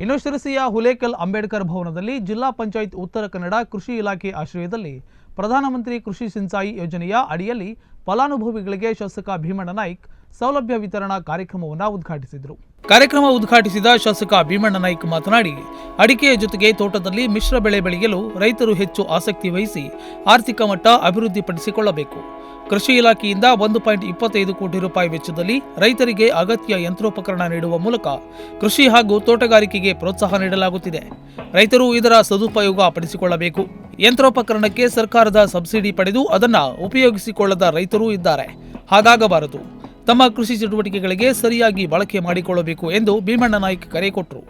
ಇನ್ನು ಶಿರಸಿಯ ಹುಲೇಕಲ್ ಅಂಬೇಡ್ಕರ್ ಭವನದಲ್ಲಿ ಜಿಲ್ಲಾ ಪಂಚಾಯತ್ ಉತ್ತರ ಕನ್ನಡ ಕೃಷಿ ಇಲಾಖೆ ಆಶ್ರಯದಲ್ಲಿ ಪ್ರಧಾನಮಂತ್ರಿ ಕೃಷಿ ಸಿಂಚಾಯಿ ಯೋಜನೆಯ ಅಡಿಯಲ್ಲಿ ಫಲಾನುಭವಿಗಳಿಗೆ ಶಾಸಕ ಭೀಮಣ್ಣ ನಾಯ್ಕ್ ಸೌಲಭ್ಯ ವಿತರಣಾ ಕಾರ್ಯಕ್ರಮವನ್ನು ಉದ್ಘಾಟಿಸಿದರು. ಕಾರ್ಯಕ್ರಮ ಉದ್ಘಾಟಿಸಿದ ಶಾಸಕ ಭೀಮಣ್ಣ ನಾಯ್ಕ್ ಮಾತನಾಡಿ, ಅಡಿಕೆಯ ಜೊತೆಗೆ ತೋಟದಲ್ಲಿ ಮಿಶ್ರ ಬೆಳೆ ಬೆಳೆಯಲು ರೈತರು ಹೆಚ್ಚು ಆಸಕ್ತಿ ವಹಿಸಿ ಆರ್ಥಿಕ ಮಟ್ಟ ಅಭಿವೃದ್ಧಿಪಡಿಸಿಕೊಳ್ಳಬೇಕು. ಕೃಷಿ ಇಲಾಖೆಯಿಂದ 1.25 ಕೋಟಿ ರೂಪಾಯಿ ವೆಚ್ಚದಲ್ಲಿ ರೈತರಿಗೆ ಅಗತ್ಯ ಯಂತ್ರೋಪಕರಣ ನೀಡುವ ಮೂಲಕ ಕೃಷಿ ಹಾಗೂ ತೋಟಗಾರಿಕೆಗೆ ಪ್ರೋತ್ಸಾಹ ನೀಡಲಾಗುತ್ತಿದೆ. ರೈತರು ಇದರ ಸದುಪಯೋಗ ಪಡಿಸಿಕೊಳ್ಳಬೇಕು. ಯಂತ್ರೋಪಕರಣಕ್ಕೆ ಸರ್ಕಾರದ ಸಬ್ಸಿಡಿ ಪಡೆದು ಅದನ್ನು ಉಪಯೋಗಿಸಿಕೊಳ್ಳದ ರೈತರೂ ಇದ್ದಾರೆ. ಹಾಗಾಗಬಾರದು. ತಮ್ಮ ಕೃಷಿ ಚಟುವಟಿಕೆಗಳಿಗೆ ಸರಿಯಾಗಿ ಬಳಕೆ ಮಾಡಿಕೊಳ್ಳಬೇಕು ಎಂದು ಭೀಮಣ್ಣ ನಾಯ್ಕ್ ಕರೆ ಕೊಟ್ಟರು.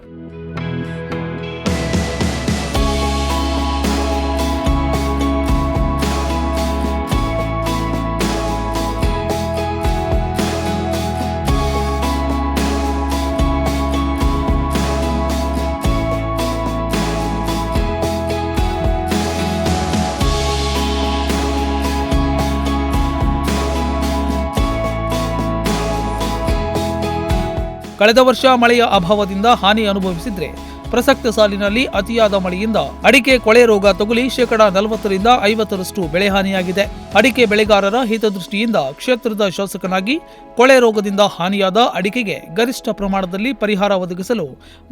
ಕಳೆದ ವರ್ಷ ಮಳೆಯ ಅಭಾವದಿಂದ ಹಾನಿ ಅನುಭವಿಸಿದ್ರೆ ಪ್ರಸಕ್ತ ಸಾಲಿನಲ್ಲಿ ಅತಿಯಾದ ಮಳೆಯಿಂದ ಅಡಿಕೆ ಕೊಳೆ ರೋಗ ತಗುಲಿ 40% 50% ಬೆಳೆ ಹಾನಿಯಾಗಿದೆ. ಅಡಿಕೆ ಬೆಳೆಗಾರರ ಹಿತದೃಷ್ಟಿಯಿಂದ ಕ್ಷೇತ್ರದ ಶಾಸಕನಾಗಿ ಕೊಳೆ ರೋಗದಿಂದ ಹಾನಿಯಾದ ಅಡಿಕೆಗೆ ಗರಿಷ್ಠ ಪ್ರಮಾಣದಲ್ಲಿ ಪರಿಹಾರ ಒದಗಿಸಲು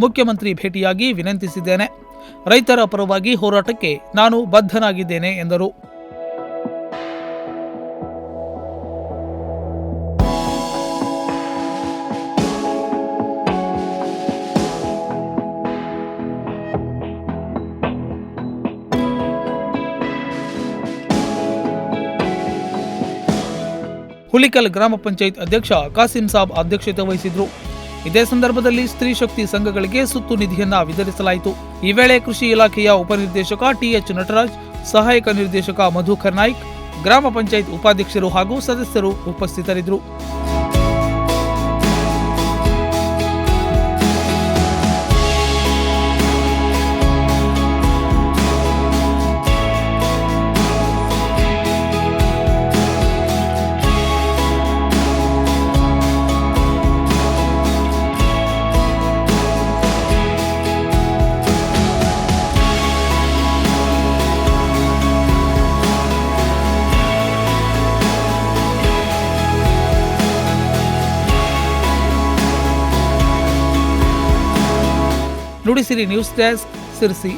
ಮುಖ್ಯಮಂತ್ರಿ ಭೇಟಿಯಾಗಿ ವಿನಂತಿಸಿದ್ದೇನೆ. ರೈತರ ಪರವಾಗಿ ಹೋರಾಟಕ್ಕೆ ನಾನು ಬದ್ಧನಾಗಿದ್ದೇನೆ ಎಂದರು. ಹುಲಿಕಲ್ ಗ್ರಾಮ ಪಂಚಾಯತ್ ಅಧ್ಯಕ್ಷ ಕಾಸಿಂ ಸಾಬ್ ಅಧ್ಯಕ್ಷತೆ ವಹಿಸಿದ್ರು. ಇದೇ ಸಂದರ್ಭದಲ್ಲಿ ಸ್ತ್ರೀ ಶಕ್ತಿ ಸಂಘಗಳಿಗೆ ಸುತ್ತು ನಿಧಿಯನ್ನ ವಿತರಿಸಲಾಯಿತು. ಈ ವೇಳೆ ಕೃಷಿ ಇಲಾಖೆಯ ಉಪನಿರ್ದೇಶಕ ಟಿಎಚ್ ನಟರಾಜ್, ಸಹಾಯಕ ನಿರ್ದೇಶಕ ಮಧುಕರ್ ನಾಯ್ಕ್, ಗ್ರಾಮ ಪಂಚಾಯತ್ ಉಪಾಧ್ಯಕ್ಷರು ಹಾಗೂ ಸದಸ್ಯರು ಉಪಸ್ಥಿತರಿದ್ದರು. Nudisiri news desk, Sirsi.